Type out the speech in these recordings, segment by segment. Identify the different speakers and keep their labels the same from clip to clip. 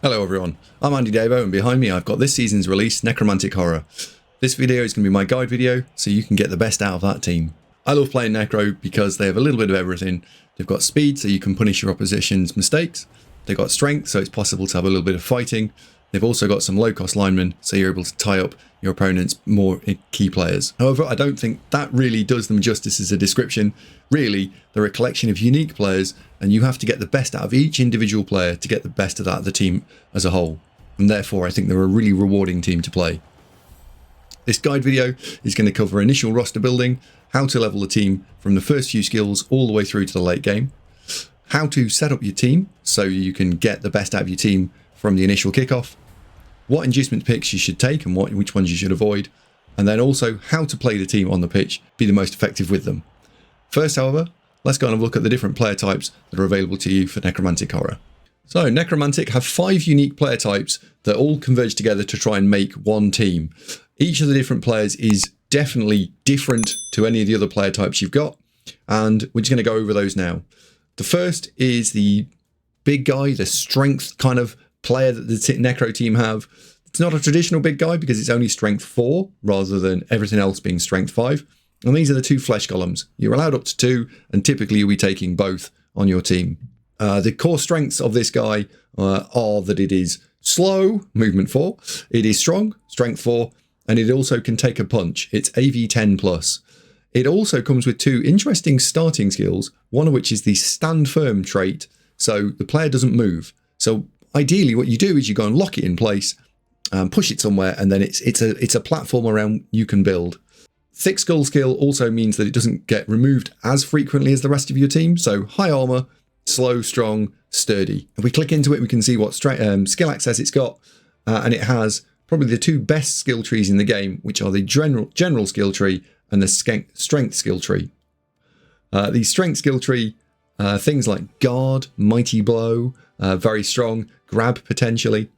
Speaker 1: Hello everyone, I'm AndyDavo and behind me I've got this season's release, Necromantic Horror. This video is going to be my guide video so you can get the best out of that team. I love playing Necro because they have a little bit of everything. They've got speed so you can punish your opposition's mistakes. They've got strength so it's possible to have a little bit of fighting. They've also got some low cost linemen so you're able to tie up your opponent's more key players. However, I don't think that really does them justice as a description. Really, they're a collection of unique players and you have to get the best out of each individual player to get the best of the team as a whole. And therefore, I think they're a really rewarding team to play. This guide video is going to cover initial roster building, how to level the team from the first few skills all the way through to the late game, how to set up your team so you can get the best out of your team from the initial kickoff, what inducement picks you should take and which ones you should avoid, and then also how to play the team on the pitch, be the most effective with them. First, however, let's go and have a look at the different player types that are available to you for Necromantic Horror. So, Necromantic have 5 unique player types that all converge together to try and make one team. Each of the different players is definitely different to any of the other player types you've got, and we're just going to go over those now. The first is the big guy, the strength kind of player that the Necro team have. It's not a traditional big guy because it's only strength 4 rather than everything else being strength 5. And these are the 2 flesh golems. You're allowed up to 2 and typically you'll be taking both on your team. The core strengths of this guy are that it is slow, movement 4, it is strong, strength 4, and it also can take a punch. It's AV 10 plus. It also comes with 2 interesting starting skills, one of which is the stand firm trait, so the player doesn't move. So ideally what you do is you go and lock it in place, push it somewhere, and then it's a platform around you can build. Thick skull skill also means that it doesn't get removed as frequently as the rest of your team, so high armor, slow, strong, sturdy. If we click into it, we can see what skill access it's got, and it has probably the 2 best skill trees in the game, which are the general skill tree and the strength skill tree. The strength skill tree, things like guard, mighty blow, very strong, grab potentially,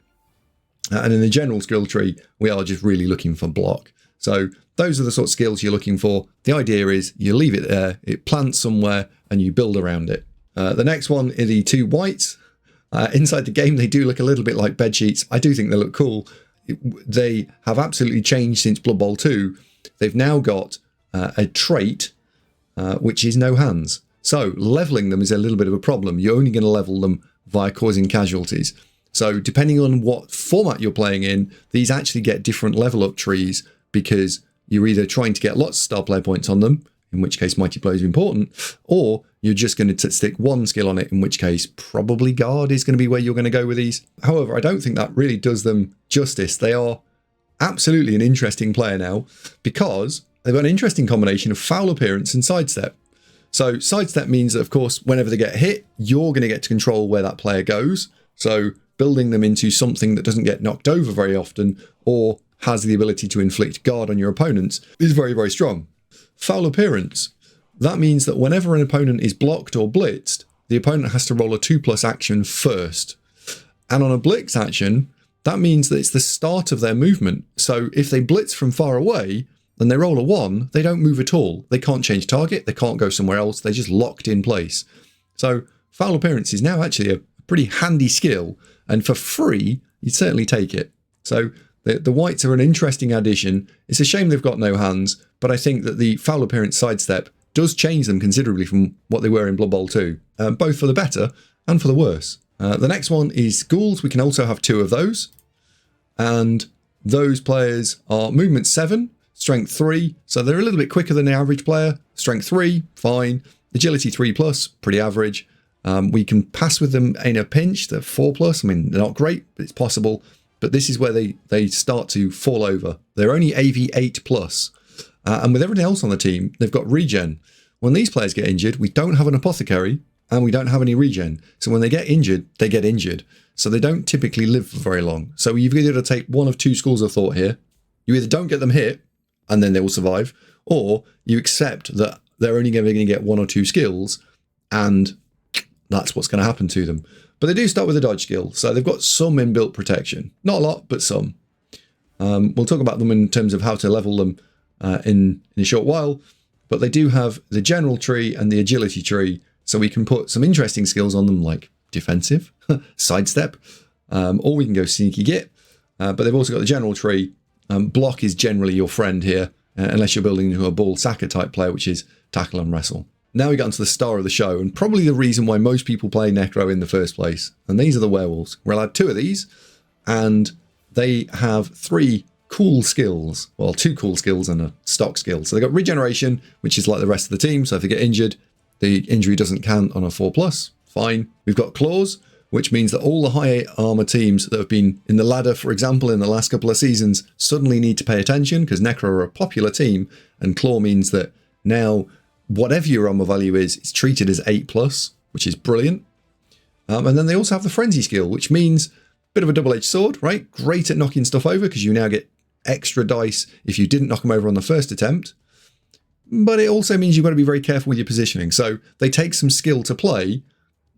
Speaker 1: and in the general skill tree, we are just really looking for block. So those are the sort of skills you're looking for. The idea is you leave it there, it plants somewhere, and you build around it. The next one are the 2 whites. Inside the game, they do look a little bit like bed sheets. I do think they look cool. They have absolutely changed since Blood Bowl 2. They've now got a trait, which is no hands. So leveling them is a little bit of a problem. You're only going to level them via causing casualties. So depending on what format you're playing in, these actually get different level up trees because you're either trying to get lots of star player points on them, in which case mighty blow is important, or you're just going to stick 1 skill on it, in which case probably guard is going to be where you're going to go with these. However, I don't think that really does them justice. They are absolutely an interesting player now because they've got an interesting combination of foul appearance and sidestep. So sidestep means that, of course, whenever they get hit, you're going to get to control where that player goes. So building them into something that doesn't get knocked over very often or has the ability to inflict guard on your opponents is very, very strong. Foul appearance. That means that whenever an opponent is blocked or blitzed, the opponent has to roll a 2+ action first. And on a blitz action, that means that it's the start of their movement. So if they blitz from far away and they roll a 1, they don't move at all. They can't change target, they can't go somewhere else, they're just locked in place. So foul appearance is now actually a pretty handy skill, and for free, you'd certainly take it. So the whites are an interesting addition. It's a shame they've got no hands, but I think that the foul appearance sidestep does change them considerably from what they were in Blood Bowl 2, both for the better and for the worse. The next one is ghouls. We can also have 2 of those, and those players are movement 7, strength 3, so they're a little bit quicker than the average player. Strength 3, fine. Agility 3+, pretty average. We can pass with them in a pinch. They're 4+. I mean, they're not great, but it's possible. But this is where they start to fall over. They're only AV 8+. And with everything else on the team, they've got regen. When these players get injured, we don't have an apothecary and we don't have any regen. So when they get injured, they get injured. So they don't typically live for very long. So you've either got to take one of 2 schools of thought here. You either don't get them hit and then they will survive, or you accept that they're only going to get 1 or 2 skills and that's what's going to happen to them. But they do start with a dodge skill, so they've got some inbuilt protection. Not a lot, but some. We'll talk about them in terms of how to level them in a short while, but they do have the general tree and the agility tree, so we can put some interesting skills on them like defensive, sidestep, or we can go sneaky git. But they've also got the general tree. Block is generally your friend here, unless you're building into a ball sacker type player, which is tackle and wrestle. Now we got onto the star of the show, and probably the reason why most people play Necro in the first place. And these are the werewolves. We're allowed 2 of these, and they have 3 cool skills. Well, 2 cool skills and a stock skill. So they've got regeneration, which is like the rest of the team. So if they get injured, the injury doesn't count on a 4+. Fine. We've got claws, which means that all the high armor teams that have been in the ladder, for example, in the last couple of seasons, suddenly need to pay attention because Necro are a popular team, and claw means that now whatever your armor value is, it's treated as 8+, which is brilliant. And then they also have the frenzy skill, which means a bit of a double-edged sword, right? Great at knocking stuff over because you now get extra dice if you didn't knock them over on the first attempt. But it also means you've got to be very careful with your positioning. So they take some skill to play,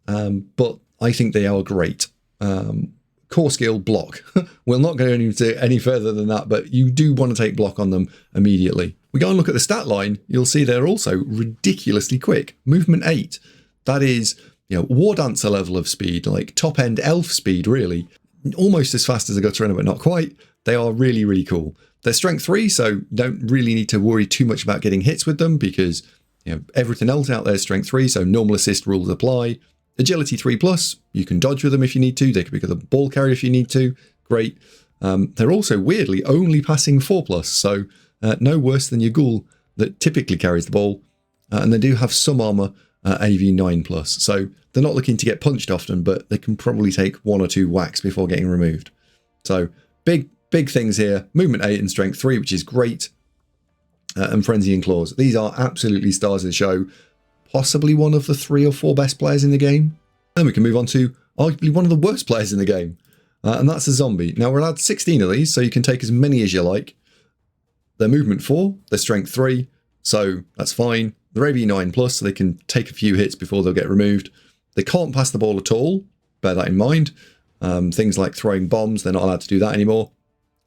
Speaker 1: but I think they are great. Core skill, block. We'll not go any further than that, but you do want to take block on them immediately. We go and look at the stat line, you'll see they're also ridiculously quick. Movement 8. That is, War Dancer level of speed, like top-end elf speed, really. Almost as fast as a gutter runner, but not quite. They are really, really cool. They're strength 3, so don't really need to worry too much about getting hits with them because everything else out there is strength 3, so normal assist rules apply. Agility 3+, you can dodge with them if you need to. They could become a ball carrier if you need to. Great. They're also weirdly only passing 4+, so no worse than your ghoul that typically carries the ball. And they do have some armor, AV 9+, so they're not looking to get punched often, but they can probably take 1 or 2 whacks before getting removed. So big things here. Movement 8 and strength 3, which is great. And frenzy and claws. These are absolutely stars of the show. Possibly one of the 3 or 4 best players in the game. Then we can move on to arguably one of the worst players in the game. And that's a zombie. Now we're allowed 16 of these, so you can take as many as you like. They're movement 4, they're strength 3, so that's fine. They're AV 9+, so they can take a few hits before they'll get removed. They can't pass the ball at all, bear that in mind. Things like throwing bombs, they're not allowed to do that anymore.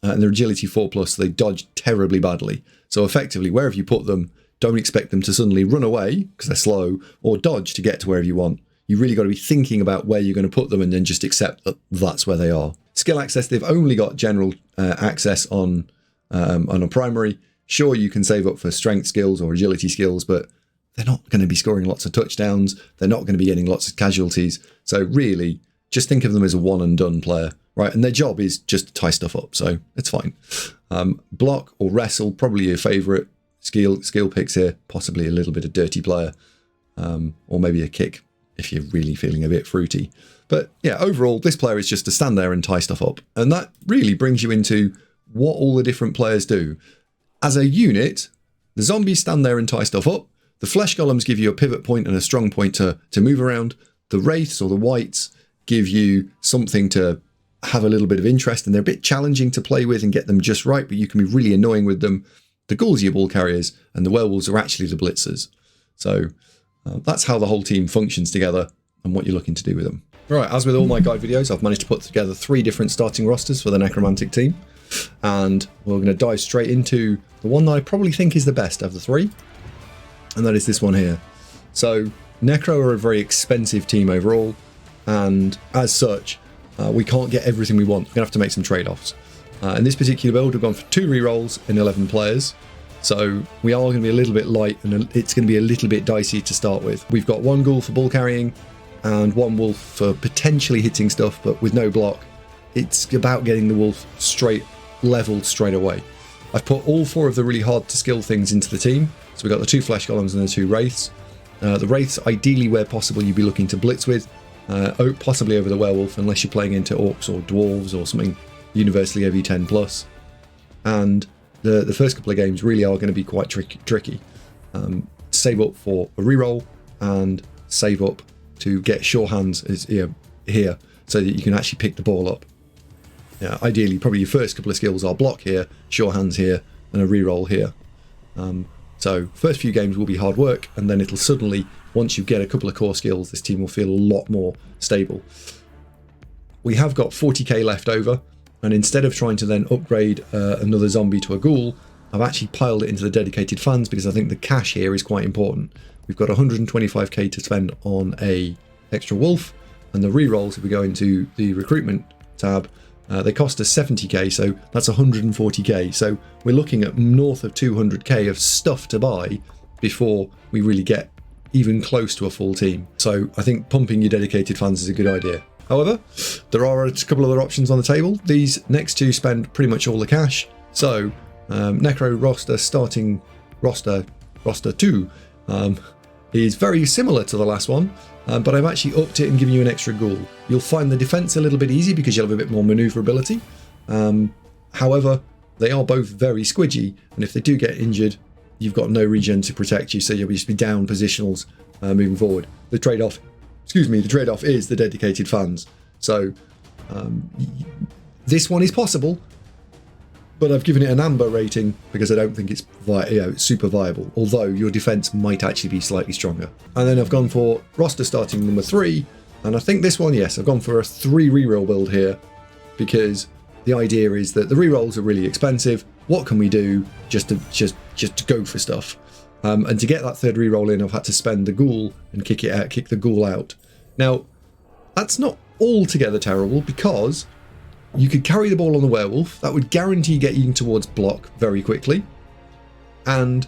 Speaker 1: And they're agility 4+, so they dodge terribly badly. So effectively, wherever you put them, don't expect them to suddenly run away because they're slow, or dodge to get to wherever you want. You really got to be thinking about where you're going to put them and then just accept that that's where they are. Skill access, they've only got general access on a primary. Sure, you can save up for strength skills or agility skills, but they're not going to be scoring lots of touchdowns. They're not going to be getting lots of casualties. So really, just think of them as a one and done player, right? And their job is just to tie stuff up, so it's fine. Block or wrestle, probably your favourite skill picks here. Possibly a little bit of dirty player, or maybe a kick if you're really feeling a bit fruity. But yeah, overall, this player is just to stand there and tie stuff up. And that really brings you into what all the different players do. As a unit, the zombies stand there and tie stuff up. The flesh golems give you a pivot point and a strong point to move around. The wraiths or the wights give you something to have a little bit of interest, and they're a bit challenging to play with and get them just right, but you can be really annoying with them. The ghouls are your ball carriers, and the werewolves are actually the blitzers. So that's how the whole team functions together and what you're looking to do with them. Right, as with all my guide videos, I've managed to put together 3 different starting rosters for the Necromantic team. And we're going to dive straight into the one that I probably think is the best of the 3. And that is this one here. So Necro are a very expensive team overall. And as such, we can't get everything we want. We're going to have to make some trade-offs. In this particular build, we've gone for 2 rerolls in 11 players. So we are going to be a little bit light, and it's going to be a little bit dicey to start with. We've got 1 ghoul for ball carrying and 1 wolf for potentially hitting stuff, but with no block. It's about getting the wolf leveled straight away. I've put all 4 of the really hard to skill things into the team. So we've got the 2 flesh golems and the 2 wraiths. The wraiths, ideally where possible, you'd be looking to blitz with, possibly over the werewolf, unless you're playing into orcs or dwarves or something universally AV 10+. And the first couple of games really are going to be quite tricky. Save up for a reroll and save up to get sure hands here so that you can actually pick the ball up. Yeah, ideally, probably your first couple of skills are block here, sure hands here, and a reroll here. So first few games will be hard work, and then it'll suddenly, once you get a couple of core skills, this team will feel a lot more stable. We have got 40k left over, and instead of trying to then upgrade another zombie to a ghoul, I've actually piled it into the dedicated funds because I think the cash here is quite important. We've got 125k to spend on a extra wolf, and the rerolls, if we go into the recruitment tab. They cost us 70k, so that's 140k. So we're looking at north of 200k of stuff to buy before we really get even close to a full team. So I think pumping your dedicated fans is a good idea. However, there are a couple of other options on the table. These next two spend pretty much all the cash. So Necro roster starting roster 2 is very similar to the last one, but I've actually upped it and given you an extra ghoul. You'll find the defense a little bit easy because you'll have a bit more maneuverability. However, they are both very squidgy, and if they do get injured, you've got no regen to protect you, so you'll just be down positionals moving forward. The trade-off is the dedicated fans. So this one is possible, but I've given it an amber rating because I don't think it's super viable, although your defense might actually be slightly stronger. And then I've gone for roster starting number 3, and I think this one, yes, I've gone for a 3 reroll build here because the idea is that the rerolls are really expensive. What can we do just to go for stuff? And to get that third reroll in, I've had to spend the ghoul and kick the ghoul out. Now, that's not altogether terrible because you could carry the ball on the werewolf. That would guarantee getting towards block very quickly. And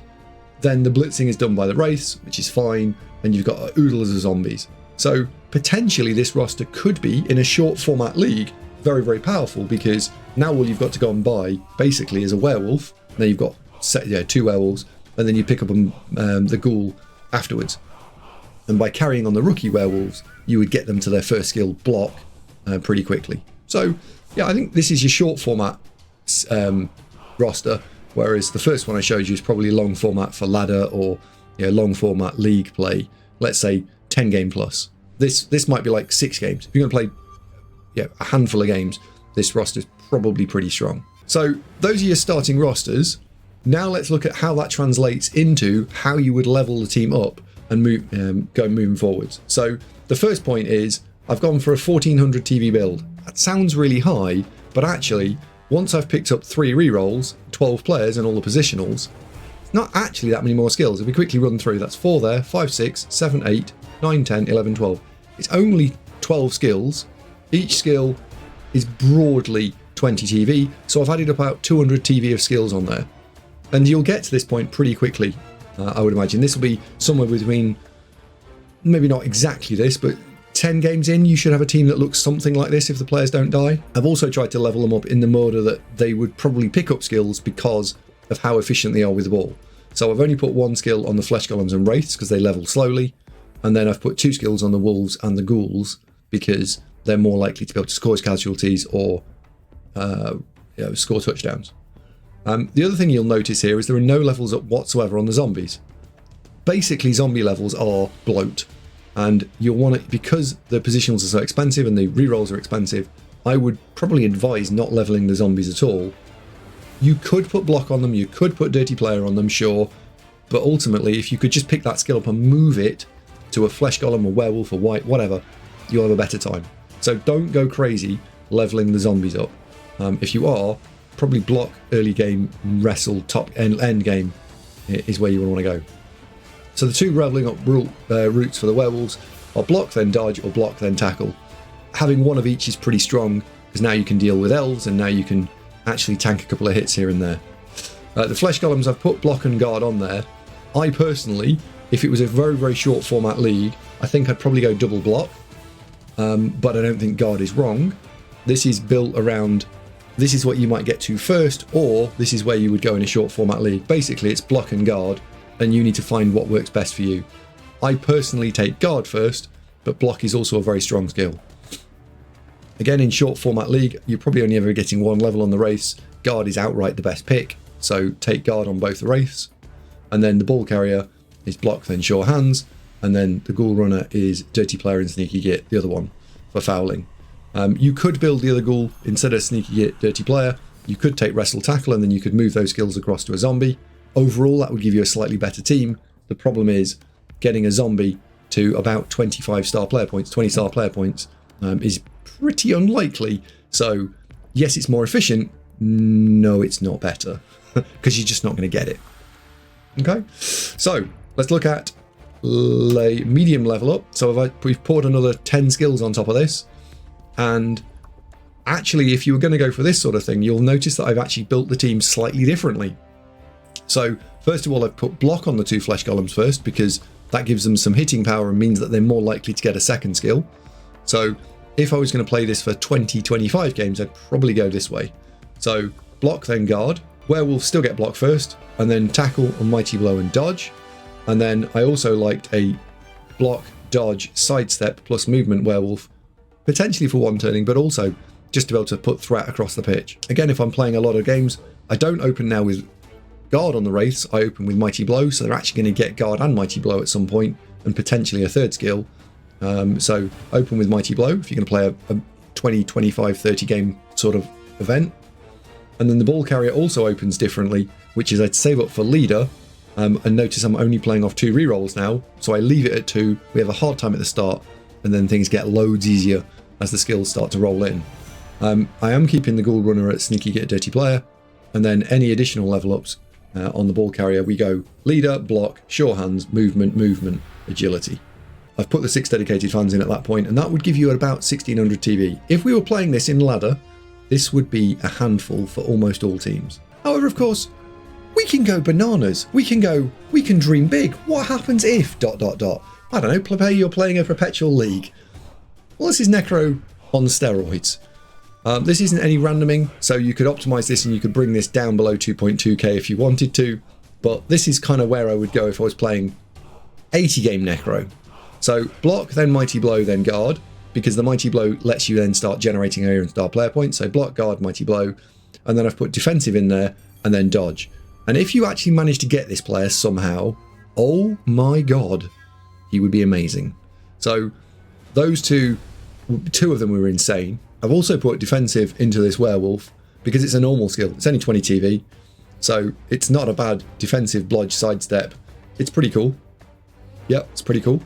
Speaker 1: then the blitzing is done by the wraiths, which is fine. And you've got oodles of zombies. So potentially this roster could be, in a short format league, very, very powerful because now all you've got to go and buy basically is a werewolf. Now you've got 2 werewolves, and then you pick up the ghoul afterwards. And by carrying on the rookie werewolves, you would get them to their first skill block pretty quickly. So yeah, I think this is your short format roster, whereas the first one I showed you is probably long format for ladder or long format league play. Let's say 10 game plus. This might be like 6 games. If you're going to play a handful of games, this roster is probably pretty strong. So those are your starting rosters. Now let's look at how that translates into how you would level the team up and moving forwards. So the first point is I've gone for a 1400 TV build. That sounds really high, but actually once I've picked up 3 rerolls, 12 players and all the positionals, it's not actually that many more skills. If we quickly run through, that's 4 there, 5, 6, 7, 8, 9, 10, 11, 12. It's only 12 skills. Each skill is broadly 20 TV, so I've added about 200 TV of skills on there. And you'll get to this point pretty quickly, I would imagine. This will be somewhere between, maybe not exactly this, but 10 games in, you should have a team that looks something like this if the players don't die. I've also tried to level them up in the order that they would probably pick up skills because of how efficient they are with the ball. So I've only put 1 skill on the flesh golems and wraiths because they level slowly, and then I've put 2 skills on the wolves and the ghouls because they're more likely to be able to score casualties or score touchdowns. The other thing you'll notice here is there are no levels up whatsoever on the zombies. Basically, zombie levels are bloat, and you'll want it because the positionals are so expensive and the rerolls are expensive. I would probably advise not leveling the zombies at all. You could put block on them, you could put dirty player on them, sure, but ultimately, if you could just pick that skill up and move it to a flesh golem, a werewolf, a white, whatever, you'll have a better time. So don't go crazy leveling the zombies up. If you are, probably block early game, wrestle top end game is where you want to go. So the 2 leveling up routes for the werewolves are block then dodge or block then tackle. Having 1 of each is pretty strong because now you can deal with elves and now you can actually tank a couple of hits here and there. The flesh golems, I've put block and guard on there. I personally, if it was a very, very short format league, I think I'd probably go double block, but I don't think guard is wrong. This is built around, this is what you might get to first, or this is where you would go in a short format league. Basically, it's block and guard, and you need to find what works best for you. I personally take guard first, but block is also a very strong skill. Again, in short format league, you're probably only ever getting 1 level on the wraiths. Guard is outright the best pick, so take guard on both the wraiths. And then the ball carrier is block then sure hands, and then the ghoul runner is dirty player and sneaky git, the other one, for fouling. You could build the other ghoul instead of sneaky git, dirty player. You could take wrestle tackle and then you could move those skills across to a zombie. Overall, that would give you a slightly better team. The problem is getting a zombie to about 25 star player points, 20 star player points is pretty unlikely. So yes, it's more efficient. No, it's not better because you're just not going to get it. Okay, so let's look at a medium level up. So we've poured another 10 skills on top of this, and Actually, if you were going to go for this sort of thing, you'll notice that I've actually built the team slightly differently. So first of all, I've put block on the 2 flesh golems first, because that gives them some hitting power and means that they're more likely to get a second skill. So if I was going to play this for 20-25 games, I'd probably go this way. So block, then guard. Werewolves still get block first, and then tackle and mighty blow and dodge. And then I also liked a block, dodge, sidestep plus movement werewolf, potentially for one turning, but also just to be able to put threat across the pitch. Again, if I'm playing a lot of games, I don't open now with guard on the wraiths, I open with mighty blow, so they're actually going to get guard and mighty blow at some point, and potentially a third skill. So open with mighty blow if you're going to play a 20, 25, 30 game sort of event. And then the ball carrier also opens differently, which is I'd save up for leader, and notice I'm only playing off 2 rerolls now, so I leave it at 2. We have a hard time at the start, and then things get loads easier as the skills start to roll in. I am keeping the Ghoul Runner at Sneaky Get Dirty Player, and then any additional level ups on the ball carrier, we go leader, block, sure hands, movement, agility. I've put the 6 dedicated fans in at that point, and that would give you about 1600 TV. If we were playing this in ladder, this would be a handful for almost all teams. However, of course, we can go bananas. We can dream big. What happens if ... I don't know, you're playing a perpetual league. Well, this is Necro on steroids. This isn't any randoming, so you could optimize this and you could bring this down below 2.2k if you wanted to, but this is kind of where I would go if I was playing 80 game Necro. So block, then mighty blow, then guard, because the mighty blow lets you then start generating area and star player points. So block, guard, mighty blow, and then I've put defensive in there, and then dodge. And if you actually manage to get this player somehow, oh my god, he would be amazing. So those two of them were insane. I've also put defensive into this werewolf because it's a normal skill. It's only 20 TV, so it's not a bad defensive blodge sidestep. It's pretty cool. Yep, it's pretty cool.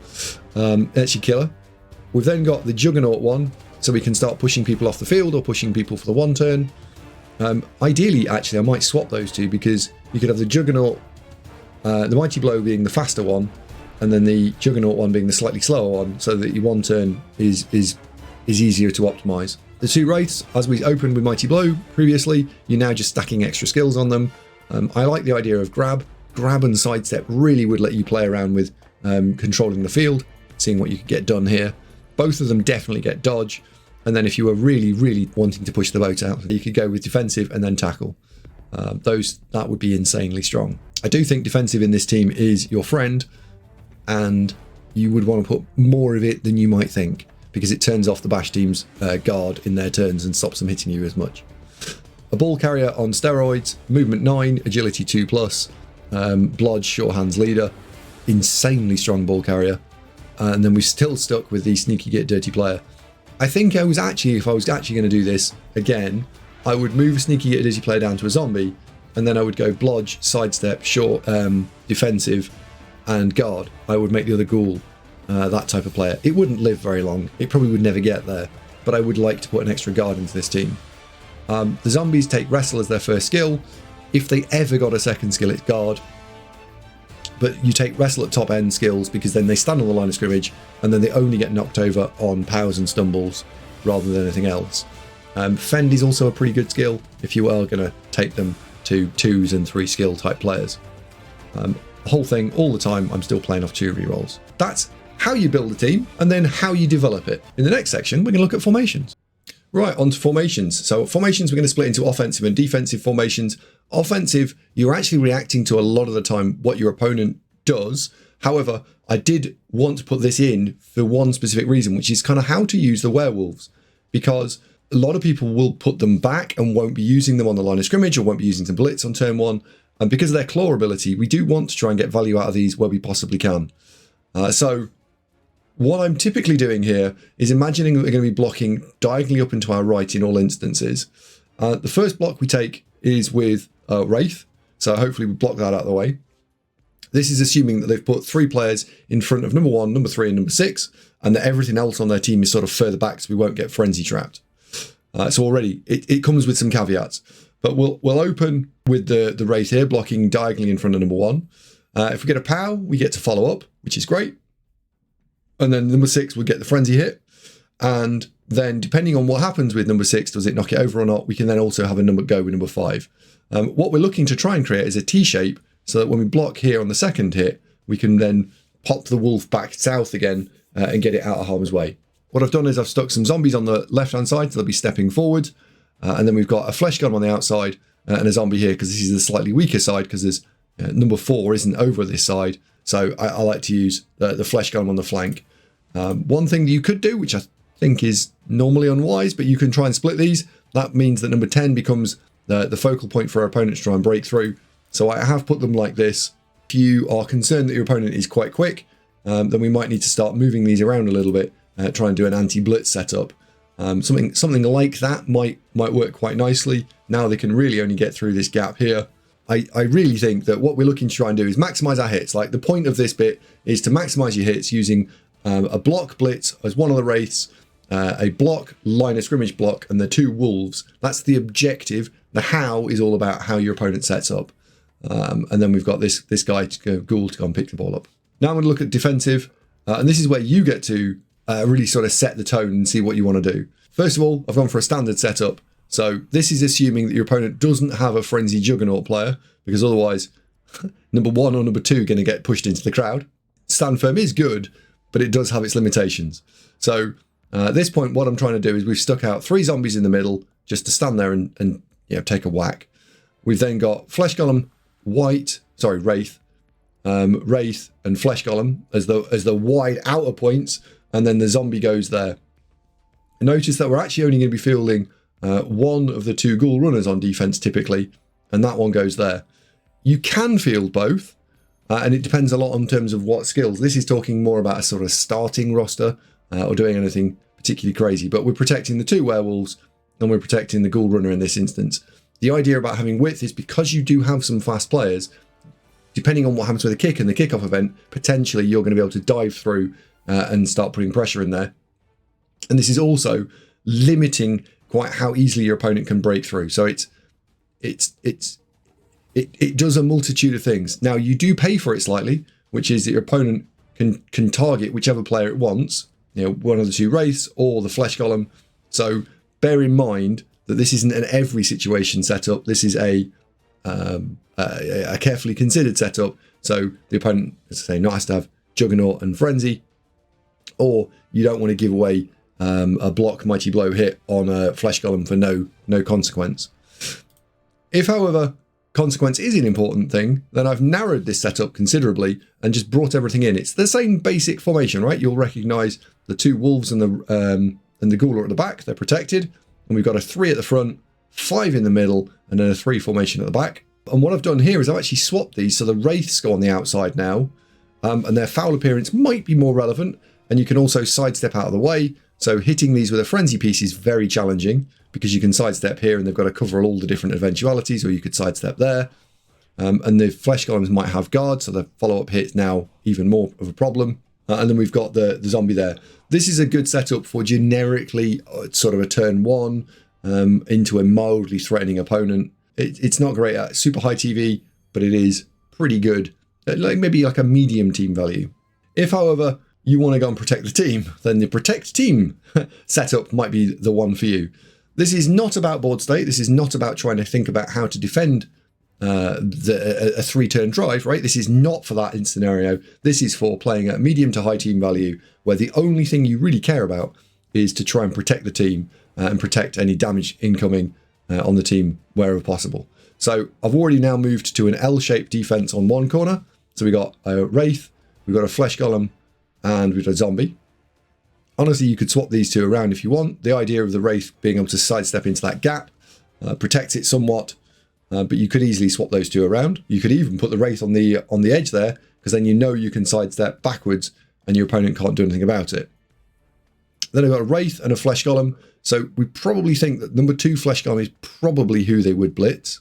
Speaker 1: It's your killer. We've then got the Juggernaut one, so we can start pushing people off the field or pushing people for the one turn. Ideally, actually, I might swap those two because you could have the Juggernaut, the Mighty Blow being the faster one, and then the Juggernaut one being the slightly slower one, so that your one turn is easier to optimize. The 2 wraiths, as we opened with Mighty Blow previously, you're now just stacking extra skills on them. I like the idea of grab and sidestep really would let you play around with controlling the field, seeing what you could get done here. Both of them definitely get dodge, and then if you were really wanting to push the boat out, you could go with defensive and then tackle. That would be insanely strong. I do think defensive in this team is your friend, and you would want to put more of it than you might think, because it turns off the bash team's guard in their turns and stops them hitting you as much. A ball carrier on steroids, movement 9, agility 2+, blodge, short hands leader, insanely strong ball carrier, and then we're still stuck with the Sneaky Get Dirty Player. I think if I was actually going to do this again, I would move a Sneaky Get Dirty Player down to a zombie, and then I would go blodge, sidestep, short, defensive, and guard. I would make the other ghoul that type of player. It wouldn't live very long. It probably would never get there, but I would like to put an extra guard into this team. The zombies take wrestle as their first skill. If they ever got a second skill, it's guard. But you take wrestle at top end skills because then they stand on the line of scrimmage, and then they only get knocked over on powers and stumbles rather than anything else. Fend is also a pretty good skill if you are going to take them to 2s and 3 skill type players. The whole thing, all the time, I'm still playing off 2 rerolls. That's how you build a team, and then how you develop it. In the next section, we're going to look at formations. Right, on to formations. So formations, we're going to split into offensive and defensive formations. Offensive, you're actually reacting to a lot of the time what your opponent does. However, I did want to put this in for one specific reason, which is kind of how to use the werewolves, because a lot of people will put them back and won't be using them on the line of scrimmage or won't be using some blitz on turn 1. And because of their claw ability, we do want to try and get value out of these where we possibly can. So what I'm typically doing here is imagining that we're going to be blocking diagonally up and to our right in all instances. The first block we take is with Wraith, so hopefully we block that out of the way. This is assuming that they've put 3 players in front of number 1, number 3, and number 6, and that everything else on their team is sort of further back so we won't get frenzy trapped. So already it comes with some caveats, but we'll open with the Wraith here, blocking diagonally in front of number 1. If we get a POW, we get to follow up, which is great. And then number 6 would get the frenzy hit. And then depending on what happens with number 6, does it knock it over or not, we can then also have a number go with number 5. What we're looking to try and create is a T-shape so that when we block here on the second hit, we can then pop the wolf back south again and get it out of harm's way. What I've done is I've stuck some zombies on the left-hand side, so they'll be stepping forward. And then we've got a flesh gun on the outside and a zombie here, because this is the slightly weaker side, because there's number 4 isn't over this side. So I like to use the flesh gun on the flank. One thing that you could do, which I think is normally unwise, but you can try and split these. That means that number 10 becomes the focal point for our opponent to try and break through. So I have put them like this. If you are concerned that your opponent is quite quick, then we might need to start moving these around a little bit, try and do an anti-blitz setup. Something like that might work quite nicely. Now they can really only get through this gap here. I really think that what we're looking to try and do is maximize our hits. Like, the point of this bit is to maximize your hits using a block blitz as one of the wraiths, a block, line of scrimmage block, and the 2 wolves. That's the objective. The how is all about how your opponent sets up. And then we've got this guy, Ghoul, to go and pick the ball up. Now I'm going to look at defensive, and this is where you get to really sort of set the tone and see what you want to do. First of all, I've gone for a standard setup. So this is assuming that your opponent doesn't have a Frenzy Juggernaut player, because otherwise number 1 or number 2 are going to get pushed into the crowd. Stand Firm is good, but it does have its limitations. So at this point, what I'm trying to do is we've stuck out 3 zombies in the middle just to stand there and take a whack. We've then got Flesh Golem, Wraith, Wraith and Flesh Golem as the wide outer points, and then the zombie goes there. Notice that we're actually only going to be fielding one of the 2 Ghoul runners on defense typically, and that one goes there. You can field both, and it depends a lot in terms of what skills. This is talking more about a sort of starting roster or doing anything particularly crazy, but we're protecting the 2 werewolves and we're protecting the Ghoul runner in this instance. The idea about having width is because you do have some fast players, depending on what happens with the kick and the kickoff event, potentially you're going to be able to dive through and start putting pressure in there. And this is also limiting quite how easily your opponent can break through. So it does a multitude of things. Now you do pay for it slightly, which is that your opponent can target whichever player it wants, one of the 2 wraiths or the Flesh Golem. So bear in mind that this isn't an every situation setup. This is a carefully considered setup. So the opponent, as I say, not has to have Juggernaut and Frenzy, or you don't want to give away a block Mighty Blow hit on a Flesh Golem for no consequence. If, however, consequence is an important thing, then I've narrowed this setup considerably and just brought everything in. It's the same basic formation, right? You'll recognise the 2 wolves and the Ghoul are at the back. They're protected, and we've got a 3 at the front, 5 in the middle, and then a 3 formation at the back. And what I've done here is I've actually swapped these, so the wraiths go on the outside now, and their foul appearance might be more relevant, and you can also sidestep out of the way. So hitting these with a frenzy piece is very challenging, because you can sidestep here and they've got to cover all the different eventualities, or you could sidestep there. And the Flesh Golems might have guard, so the follow-up hit's now even more of a problem. And then we've got the zombie there. This is a good setup for generically sort of a turn 1 into a mildly threatening opponent. It's not great at super high TV, but it is pretty good, maybe like a medium team value. If, however, you want to go and protect the team, then the protect team setup might be the one for you. This is not about board state. This is not about trying to think about how to defend a 3-turn drive, right? This is not for that in scenario. This is for playing at medium to high team value, where the only thing you really care about is to try and protect the team and protect any damage incoming on the team wherever possible. So I've already now moved to an L-shaped defense on one corner. So we got a Wraith, we've got a Flesh Golem, and we've got a zombie. Honestly, you could swap these 2 around if you want. The idea of the Wraith being able to sidestep into that gap protects it somewhat, but you could easily swap those 2 around. You could even put the Wraith on the edge there, because then you can sidestep backwards and your opponent can't do anything about it. Then I've got a Wraith and a Flesh Golem. So we probably think that number 2 Flesh Golem is probably who they would blitz.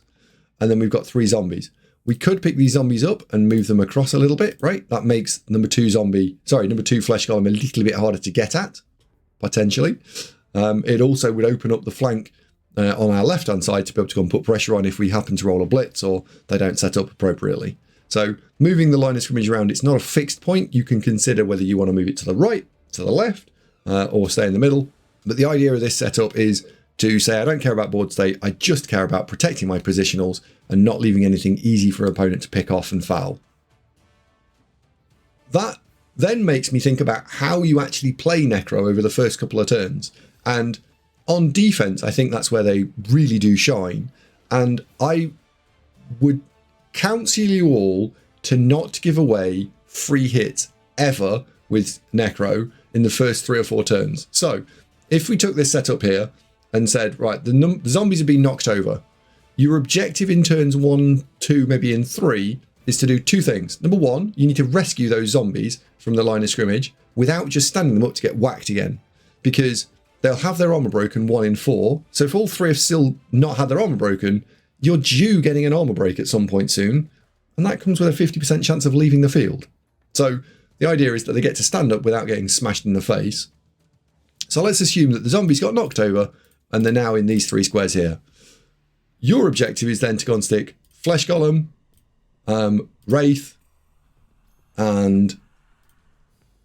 Speaker 1: And then we've got 3 zombies. We could pick these zombies up and move them across a little bit, right? That makes number 2 Flesh Golem a little bit harder to get at, potentially. It also would open up the flank on our left-hand side to be able to go and put pressure on if we happen to roll a blitz or they don't set up appropriately. So moving the line of scrimmage around, it's not a fixed point. You can consider whether you want to move it to the right, to the left, or stay in the middle. But the idea of this setup is to say I don't care about board state, I just care about protecting my positionals and not leaving anything easy for an opponent to pick off and foul. That then makes me think about how you actually play Necro over the first couple of turns. And on defense, I think that's where they really do shine. And I would counsel you all to not give away free hits ever with Necro in the first 3 or 4 turns. So if we took this setup here and said, right, the zombies have been knocked over. Your objective in turns 1, 2, maybe in 3 is to do 2 things. Number 1, you need to rescue those zombies from the line of scrimmage without just standing them up to get whacked again, because they'll have their armor broken 1 in 4. So if all 3 have still not had their armor broken, you're due getting an armor break at some point soon, and that comes with a 50% chance of leaving the field. So the idea is that they get to stand up without getting smashed in the face. So let's assume that the zombies got knocked over and they're now in these 3 squares here. Your objective is then to go and stick Flesh Golem, Wraith, and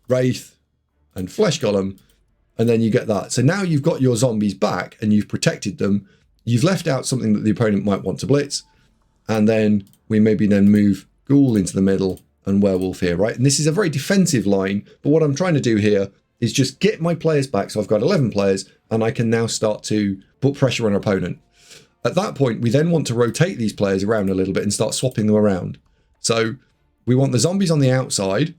Speaker 1: Flesh Golem, and then you get that. So now you've got your zombies back and you've protected them. You've left out something that the opponent might want to blitz, and then we maybe then move Ghoul into the middle and Werewolf here, right? And this is a very defensive line, but what I'm trying to do here is just get my players back. So I've got 11 players and I can now start to put pressure on our opponent. At that point, we then want to rotate these players around a little bit and start swapping them around. So we want the zombies on the outside,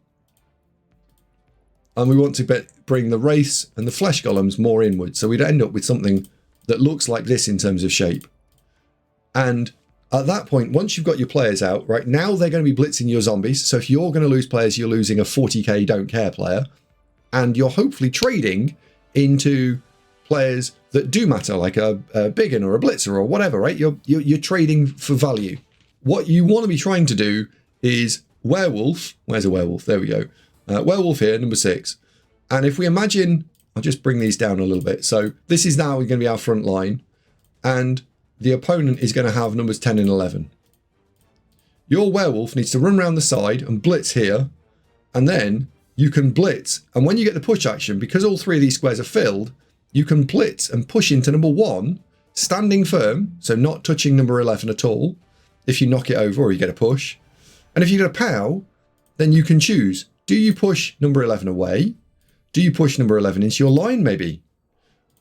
Speaker 1: and we want to bring the Wraiths and the Flesh Golems more inward. So we'd end up with something that looks like this in terms of shape. And at that point, once you've got your players out, right, now they're going to be blitzing your zombies. So if you're going to lose players, you're losing a 40k don't care player. And you're hopefully trading into players that do matter, like a big un or a blitzer or whatever, right? You're trading for value. What you want to be trying to do is Werewolf. Where's a Werewolf? There we go. Werewolf here, number 6. And if we imagine, I'll just bring these down a little bit. So this is now going to be our front line, and the opponent is going to have numbers 10 and 11. Your Werewolf needs to run around the side and blitz here, and then you can blitz. And when you get the push action, because all 3 of these squares are filled, you can blitz and push into number 1, standing firm, so not touching number 11 at all, if you knock it over or you get a push. And if you get a POW, then you can choose. Do you push number 11 away? Do you push number 11 into your line maybe?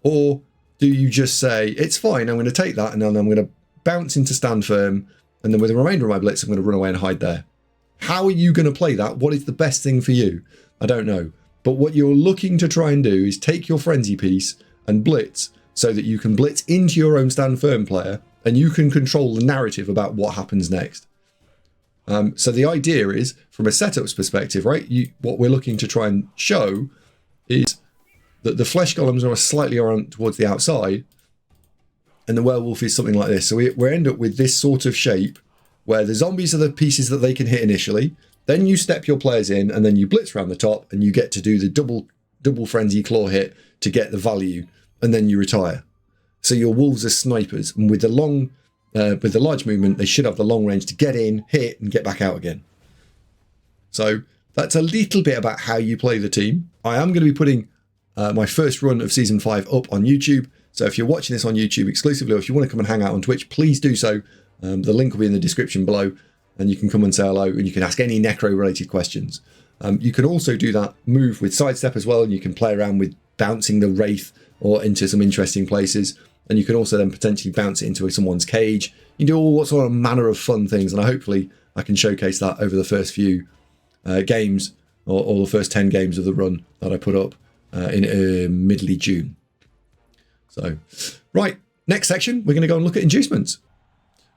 Speaker 1: Or do you just say, it's fine, I'm going to take that and then I'm going to bounce into stand firm, and then with the remainder of my blitz, I'm going to run away and hide there. How are you going to play that? What is the best thing for you? I don't know. But what you're looking to try and do is take your frenzy piece and blitz so that you can blitz into your own stand firm player and you can control the narrative about what happens next. So the idea is, from a setups perspective, right, what we're looking to try and show is that the Flesh Golems are slightly around towards the outside and the Werewolf is something like this. So we end up with this sort of shape where the zombies are the pieces that they can hit initially. Then you step your players in and then you blitz around the top and you get to do the double frenzy claw hit to get the value, and then you retire. So your wolves are snipers, and with the large movement, they should have the long range to get in, hit, and get back out again. So that's a little bit about how you play the team. I am going to be putting my first run of Season 5 up on YouTube. So if you're watching this on YouTube exclusively, or if you want to come and hang out on Twitch, please do so. The link will be in the description below, and you can come and say hello, and you can ask any Necro-related questions. You can also do that move with Sidestep as well, and you can play around with bouncing the Wraith or into some interesting places. And you can also then potentially bounce it into someone's cage. You can do all sort of manner of fun things, and hopefully I can showcase that over the first few games, or the first 10 games of the run that I put up in middle June. So, right, next section, we're going to go and look at inducements.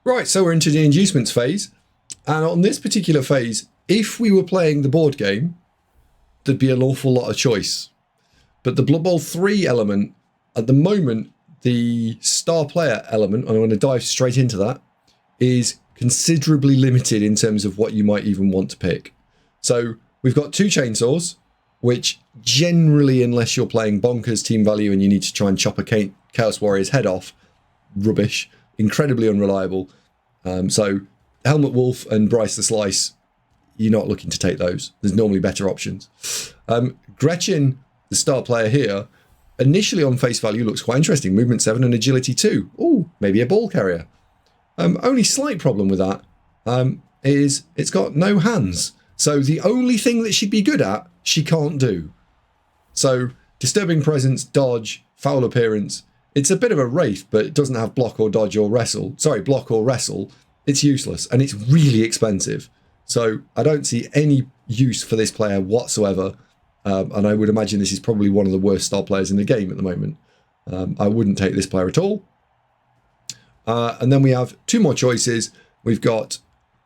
Speaker 1: Right, so we're into the inducements phase. And on this particular phase, if we were playing the board game, there'd be an awful lot of choice. But the Blood Bowl 3 element, at the moment, the star player element, and I'm going to dive straight into that, is considerably limited in terms of what you might even want to pick. So we've got 2 chainsaws, which generally, unless you're playing bonkers team value and you need to try and chop a Chaos Warrior's head off, rubbish, incredibly unreliable. So Helmut Wolf and Bryce the Slice, you're not looking to take those. There's normally better options. Gretchen the star player here, initially on face value looks quite interesting. Movement 7 and agility 2. Oh, maybe a ball carrier. Only slight problem with that is it's got no hands. So the only thing that she'd be good at, she can't do. So disturbing presence, dodge, foul appearance. It's a bit of a wraith, but it doesn't have block or dodge or wrestle. Sorry, block or wrestle. It's useless and it's really expensive. So I don't see any use for this player whatsoever. And I would imagine this is probably one of the worst star players in the game at the moment. I wouldn't take this player at all. And then we have two more choices. We've got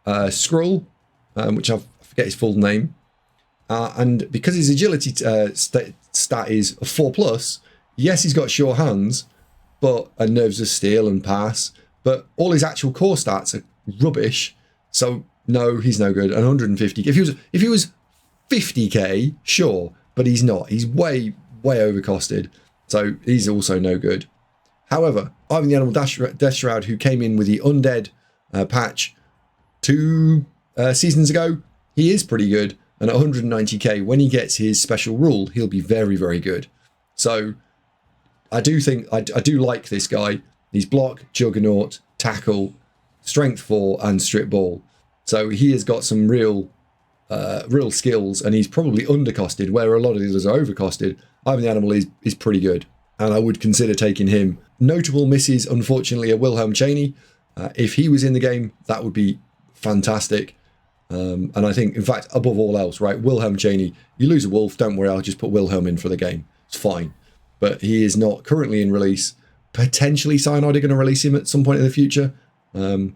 Speaker 1: Skrull, which I forget his full name. And because his agility stat is a 4+, yes, he's got sure hands, and nerves of steel and pass, but all his actual core stats are rubbish. So no, he's no good. And 150. If he was 50k, sure, but he's not. He's way overcosted. So he's also no good. However, Ivan the Animal Death Shroud, who came in with the Undead patch 2 seasons ago, he is pretty good. And at 190k, when he gets his special rule, he'll be very, very good. So I do think, I do like this guy. He's block, juggernaut, tackle, strength 4, and strip ball. So he has got some real skills, and he's probably undercosted, where a lot of the others are overcosted. Ivan the Animal is pretty good, and I would consider taking him. Notable misses, unfortunately, are Wilhelm Chaney. If he was in the game, that would be fantastic. And I think, in fact, above all else, right, Wilhelm Chaney, you lose a wolf, don't worry, I'll just put Wilhelm in for the game. It's fine. But he is not currently in release. Potentially Cyanide are going to release him at some point in the future. And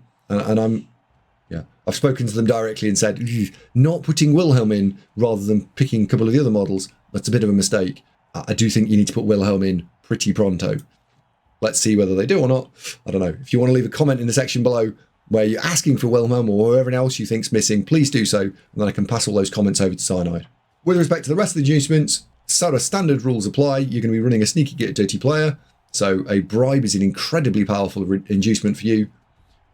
Speaker 1: I've spoken to them directly and said, not putting Wilhelm in rather than picking a couple of the other models, that's a bit of a mistake. I do think you need to put Wilhelm in pretty pronto. Let's see whether they do or not. I don't know. If you want to leave a comment in the section below where you're asking for Wilhelm or whoever else you think's missing, please do so, and then I can pass all those comments over to Cyanide. With respect to the rest of the inducements, sort of standard rules apply. You're going to be running a sneaky get dirty player, so a bribe is an incredibly powerful inducement for you,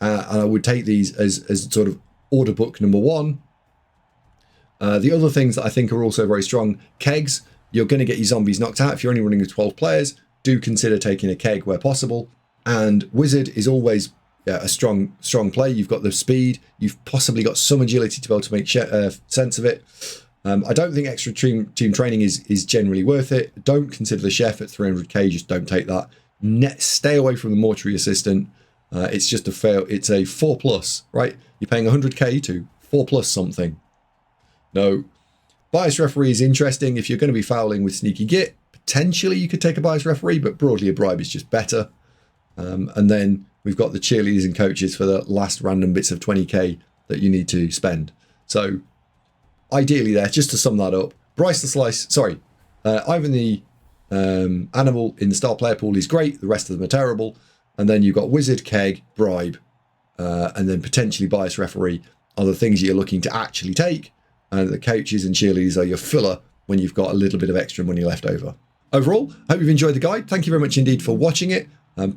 Speaker 1: and I would take these as sort of order book number 1. The other things that I think are also very strong, kegs. You're going to get your zombies knocked out. If you're only running with 12 players, do consider taking a keg where possible. And wizard is always a strong play. You've got the speed. You've possibly got some agility to be able to make sense of it. I don't think extra team training is generally worth it. Don't consider the chef at 300k. Just don't take that. Stay away from the mortuary assistant. It's just a fail. It's a 4+, right? You're paying 100k to 4+ something. No. Bias referee is interesting. If you're going to be fouling with sneaky git, potentially you could take a bias referee, but broadly a bribe is just better. And then we've got the cheerleaders and coaches for the last random bits of 20k that you need to spend. So ideally there, just to sum that up, Ivan the Animal in the star player pool is great. The rest of them are terrible. And then you've got wizard, keg, bribe, and then potentially bias referee are the things you're looking to actually take. And the coaches and cheerleaders are your filler when you've got a little bit of extra money left over. Overall, hope you've enjoyed the guide. Thank you very much indeed for watching it.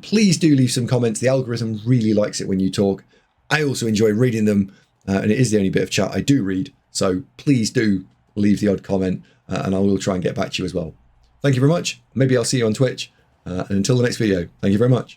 Speaker 1: Please do leave some comments. The algorithm really likes it when you talk. I also enjoy reading them, and it is the only bit of chat I do read. So please do leave the odd comment, and I will try and get back to you as well. Thank you very much. Maybe I'll see you on Twitch. And until the next video, thank you very much.